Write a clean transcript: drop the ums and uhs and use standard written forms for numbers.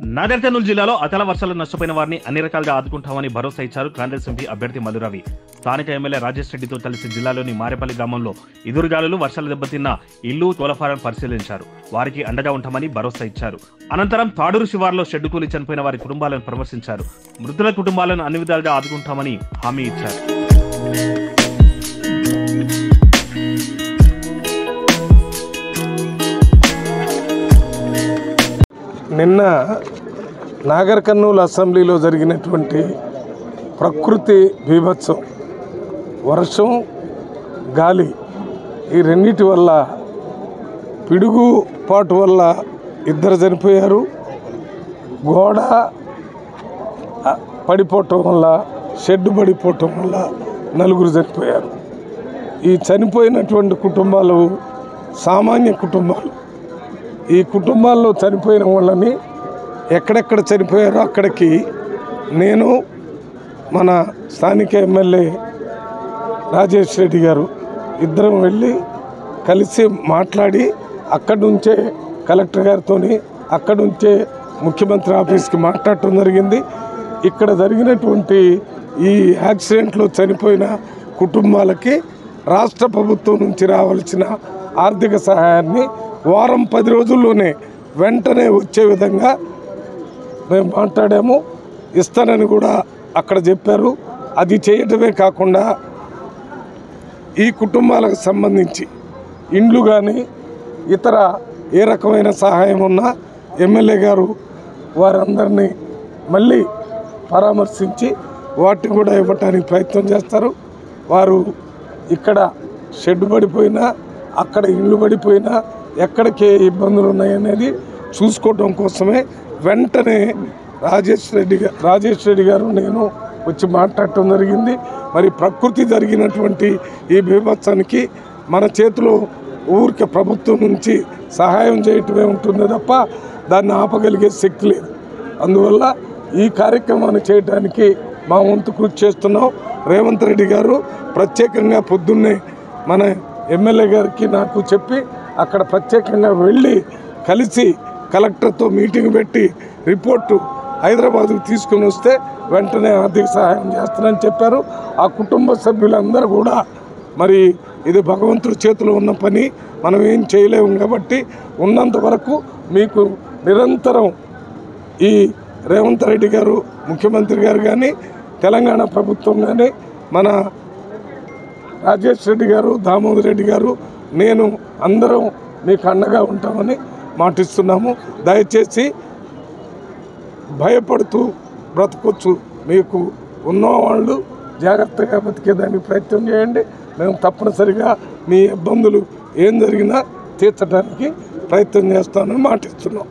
నాగర్ కర్నూలు జిల్లాలో అకాల వర్షాలు నష్టపోయిన వారిని అన్ని రకాలుగా ఆదుకుంటామని భరోసా ఇచ్చారు కాంగ్రెస్ ఎంపీ అభ్యర్థి మల్లురవి. స్థానిక ఎమ్మెల్యే రాజేష్ రెడ్డితో కలిసి జిల్లాలోని మారేపల్లి గ్రామంలో ఎదురుగాలులు వర్షాలు దెబ్బతిన్న ఇల్లు తోలఫారం పరిశీలించారు. వారికి అండగా ఉంటామని భరోసా ఇచ్చారు. అనంతరం తాడూరు శివార్లో షెడ్డు కూలి చనిపోయిన వారి కుటుంబాలను పరామర్శించారు. మృతుల కుటుంబాలను అన్ని విధాలుగా ఆదుకుంటామని హామీ ఇచ్చారు. నిన్న నాగర్ కర్నూలు అసెంబ్లీలో జరిగినటువంటి ప్రకృతి బీభత్సం, వర్షం, గాలి, ఈ రెండింటి వల్ల పిడుగుపాటు వల్ల 2 చనిపోయారు. గోడ పడిపోవటం వల్ల, షెడ్ పడిపోవటం వల్ల 4 చనిపోయారు. ఈ చనిపోయినటువంటి కుటుంబాలు సామాన్య కుటుంబాలు. ఈ కుటుంబాల్లో చనిపోయిన వాళ్ళని ఎక్కడెక్కడ చనిపోయారో అక్కడికి నేను, మన స్థానిక ఎమ్మెల్యే రాజేష్ రెడ్డి గారు ఇద్దరం వెళ్ళి కలిసి మాట్లాడి అక్కడి నుంచే కలెక్టర్ గారితో, అక్కడి నుంచే ముఖ్యమంత్రి ఆఫీస్కి మాట్లాడటం జరిగింది. ఇక్కడ జరిగినటువంటి ఈ యాక్సిడెంట్లో చనిపోయిన కుటుంబాలకి రాష్ట్ర ప్రభుత్వం నుంచి రావాల్సిన ఆర్థిక సహాయాన్ని వారం 10 రోజుల్లోనే వెంటనే వచ్చే విధంగా మేము మాట్లాడాము. ఇస్తానని కూడా అక్కడ చెప్పారు. అది చేయటమే కాకుండా ఈ కుటుంబాలకు సంబంధించి ఇండ్లు కానీ ఇతర ఏ రకమైన సహాయం ఉన్నా ఎమ్మెల్యే గారు వారందరినీ మళ్ళీ పరామర్శించి వాటిని కూడా ఇవ్వటానికి ప్రయత్నం చేస్తారు. వారు ఇక్కడ షెడ్ పడిపోయినా, అక్కడ ఇండ్లు పడిపోయినా, ఎక్కడికి ఇబ్బందులు ఉన్నాయనేది చూసుకోవడం కోసమే వెంటనే రాజేష్ రెడ్డి గారు నేను వచ్చి మాట్లాడటం జరిగింది. మరి ప్రకృతి జరిగినటువంటి ఈ బీభత్సానికి మన చేతిలో ఊరికే ప్రభుత్వం నుంచి సహాయం చేయటమే ఉంటుంది తప్ప దాన్ని ఆపగలిగే శక్తి లేదు. అందువల్ల ఈ కార్యక్రమాన్ని చేయడానికి మా వంతు కృషి చేస్తున్నాం. రేవంత్ రెడ్డి గారు ప్రత్యేకంగా పొద్దున్నే మన ఎమ్మెల్యే గారికి నాకు చెప్పి అక్కడ ప్రత్యేకంగా వెళ్ళి కలిసి కలెక్టర్తో మీటింగ్ పెట్టి రిపోర్టు హైదరాబాద్కు తీసుకుని వస్తే వెంటనే ఆర్థిక సహాయం చేస్తానని చెప్పారు. ఆ కుటుంబ సభ్యులందరూ కూడా మరి ఇది భగవంతుడి చేతిలో ఉన్న పని, మనం ఏం చేయలేము కాబట్టి ఉన్నంత వరకు మీకు నిరంతరం ఈ రేవంత్ రెడ్డి గారు ముఖ్యమంత్రి గారు కానీ, తెలంగాణ ప్రభుత్వం కానీ, మన రాజేష్ రెడ్డి గారు, దామోదర్ రెడ్డి గారు, నేను అందరం మీకు అండగా ఉంటామని మాటిస్తున్నాము. దయచేసి భయపడుతూ బ్రతకొచ్చు, మీకు ఉన్నవాళ్ళు జాగ్రత్తగా బతికేదానికి ప్రయత్నం చేయండి. మేము తప్పనిసరిగా మీ ఇబ్బందులు ఏం జరిగినా తీర్చడానికి ప్రయత్నం చేస్తామని మాటిస్తున్నాం.